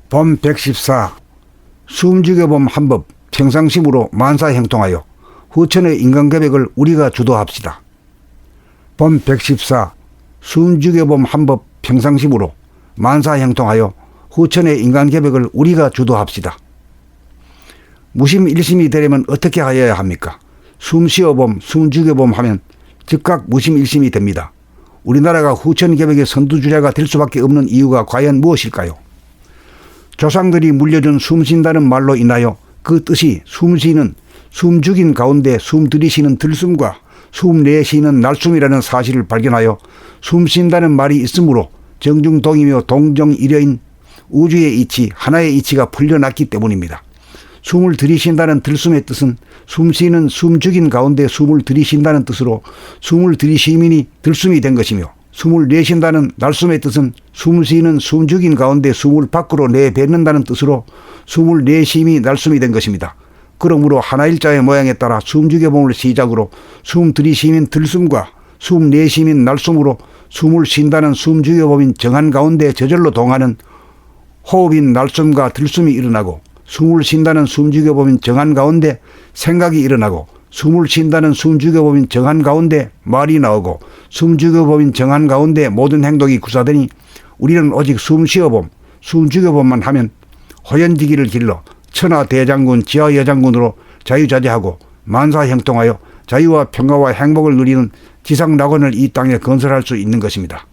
본 114 숨죽여봄 한법 평상심으로 만사형통하여 후천의 인간계백을 우리가 주도합시다. 본 114 숨죽여봄 한법 평상심으로 만사형통하여 후천의 인간계백을 우리가 주도합시다. 무심일심이 되려면 어떻게 하여야 합니까? 숨쉬어봄, 숨죽여봄 하면 즉각 무심일심이 됩니다. 우리나라가 후천계백의 선두주자가 될 수밖에 없는 이유가 과연 무엇일까요? 조상들이 물려준 숨쉰다는 말로 인하여 그 뜻이 숨쉬는, 숨죽인 가운데 숨 들이쉬는 들숨과 숨 내쉬는 날숨이라는 사실을 발견하여 숨쉰다는 말이 있으므로 정중동이며 동정일여인 우주의 이치, 하나의 이치가 풀려났기 때문입니다. 숨을 들이쉰다는 들숨의 뜻은 숨쉬는 숨죽인 가운데 숨을 들이쉰다는 뜻으로 숨을 들이쉬민이 들숨이 된 것이며, 숨을 내쉰다는 날숨의 뜻은 숨쉬는 숨죽인 가운데 숨을 밖으로 내뱉는다는 뜻으로 숨을 내쉼이 날숨이 된 것입니다. 그러므로 하나일자의 모양에 따라 숨죽여봄을 시작으로 숨 들이쉬민 들숨과 숨 내쉬민 날숨으로 숨을 쉰다는 숨죽여봄인 정한 가운데 저절로 동하는 호흡인 날숨과 들숨이 일어나고, 숨을 쉰다는 숨죽여봄인 정한 가운데 생각이 일어나고, 숨을 쉰다는 숨죽여봄인 정한 가운데 말이 나오고, 숨죽여봄인 정한 가운데 모든 행동이 구사되니 우리는 오직 숨쉬어봄, 숨죽여봄만 하면 호연지기를 길러 천하대장군 지하여장군으로 자유자재하고 만사형통하여 자유와 평화와 행복을 누리는 지상낙원을 이 땅에 건설할 수 있는 것입니다.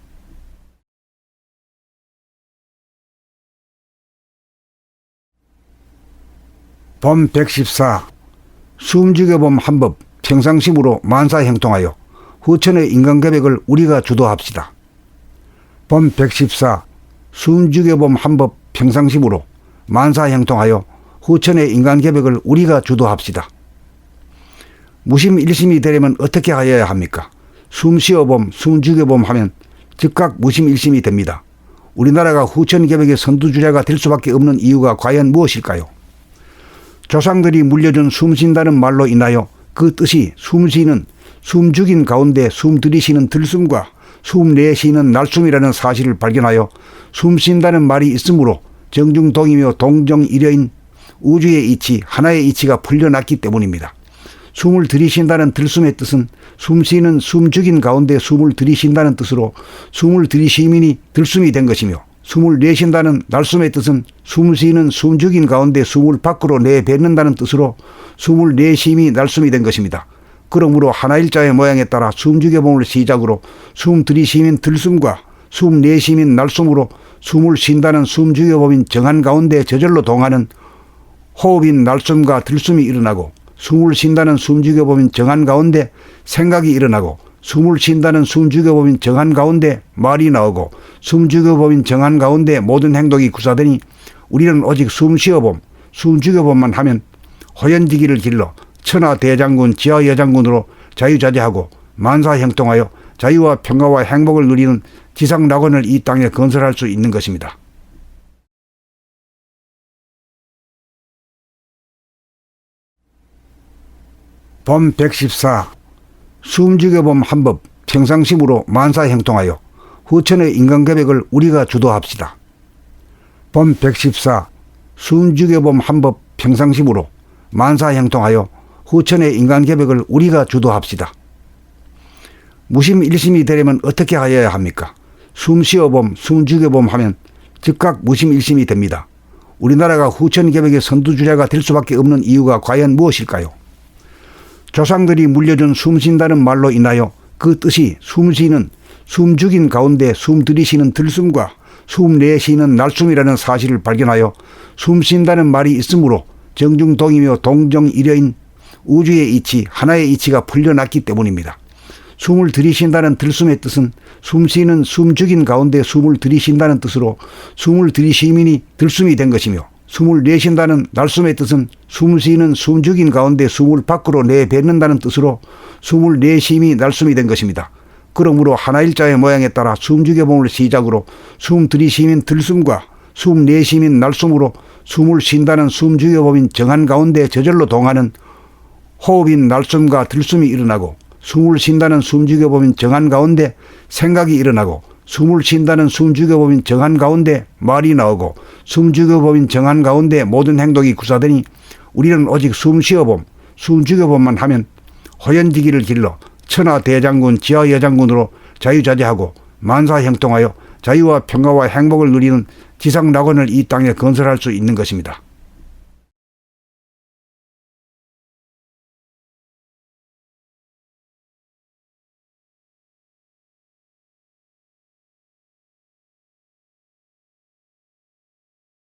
본 114 숨죽여봄 한법 평상심으로 만사형통하여 후천의 인간계백을 우리가 주도합시다. 본 114 숨죽여봄 한법 평상심으로 만사형통하여 후천의 인간계백을 우리가 주도합시다. 무심일심이 되려면 어떻게 하여야 합니까? 숨쉬어봄, 숨죽여봄 하면 즉각 무심일심이 됩니다. 우리나라가 후천계백의 선두주자가 될 수밖에 없는 이유가 과연 무엇일까요? 조상들이 물려준 숨쉰다는 말로 인하여 그 뜻이 숨쉬는, 숨죽인 가운데 숨 들이쉬는 들숨과 숨 내쉬는 날숨이라는 사실을 발견하여 숨쉰다는 말이 있으므로 정중동이며 동정일여인 우주의 이치, 하나의 이치가 풀려났기 때문입니다. 숨을 들이쉰다는 들숨의 뜻은 숨쉬는 숨죽인 가운데 숨을 들이쉰다는 뜻으로 숨을 들이쉬민이 들숨이 된 것이며, 숨을 내쉰다는 날숨의 뜻은 숨쉬는 숨죽인 가운데 숨을 밖으로 내뱉는다는 뜻으로 숨을 내쉼이 날숨이 된 것입니다. 그러므로 하나일자의 모양에 따라 숨죽여봄을 시작으로 숨 들이쉬민 들숨과 숨 내쉬민 날숨으로 숨을 쉰다는 숨죽여봄인 정한 가운데 저절로 동하는 호흡인 날숨과 들숨이 일어나고, 숨을 쉰다는 숨죽여봄인 정한 가운데 생각이 일어나고, 숨을 쉰다는 숨죽여봄인 정한 가운데 말이 나오고, 숨죽여봄인 정한 가운데 모든 행동이 구사되니 우리는 오직 숨쉬어봄, 숨죽여봄만 하면 호연지기를 길러 천하대장군 지하여장군으로 자유자재하고 만사형통하여 자유와 평화와 행복을 누리는 지상낙원을 이 땅에 건설할 수 있는 것입니다. 본 114 숨죽여봄 한법 평상심으로 만사형통하여 후천의 인간계백을 우리가 주도합시다. 본 114 숨죽여봄 한법 평상심으로 만사형통하여 후천의 인간계백을 우리가 주도합시다. 무심일심이 되려면 어떻게 하여야 합니까? 숨쉬어봄, 숨죽여봄 하면 즉각 무심일심이 됩니다. 우리나라가 후천계백의 선두주자가 될 수밖에 없는 이유가 과연 무엇일까요? 조상들이 물려준 숨쉰다는 말로 인하여 그 뜻이 숨쉬는, 숨죽인 가운데 숨 들이쉬는 들숨과 숨 내쉬는 날숨이라는 사실을 발견하여 숨쉰다는 말이 있으므로 정중동이며 동정일여인 우주의 이치, 하나의 이치가 풀려났기 때문입니다. 숨을 들이쉰다는 들숨의 뜻은 숨쉬는 숨죽인 가운데 숨을 들이쉰다는 뜻으로 숨을 들이쉬민이 들숨이 된 것이며, 숨을 내쉰다는 날숨의 뜻은 숨쉬는 숨죽인 가운데 숨을 밖으로 내뱉는다는 뜻으로 숨을 내쉼이 날숨이 된 것입니다. 그러므로 하나일자의 모양에 따라 숨죽여봄을 시작으로 숨 들이쉬민 들숨과 숨 내쉬민 날숨으로 숨을 쉰다는 숨죽여봄인 정한 가운데 저절로 동하는 호흡인 날숨과 들숨이 일어나고, 숨을 쉰다는 숨죽여봄인 정한 가운데 생각이 일어나고, 숨을 쉰다는 숨죽여봄인 정한 가운데 말이 나오고 숨죽여봄인 정한 가운데 모든 행동이 구사되니 우리는 오직 숨쉬어봄, 숨죽여봄만 하면 호연지기를 길러 천하대장군 지하여장군으로 자유자재하고 만사형통하여 자유와 평화와 행복을 누리는 지상낙원을 이 땅에 건설할 수 있는 것입니다.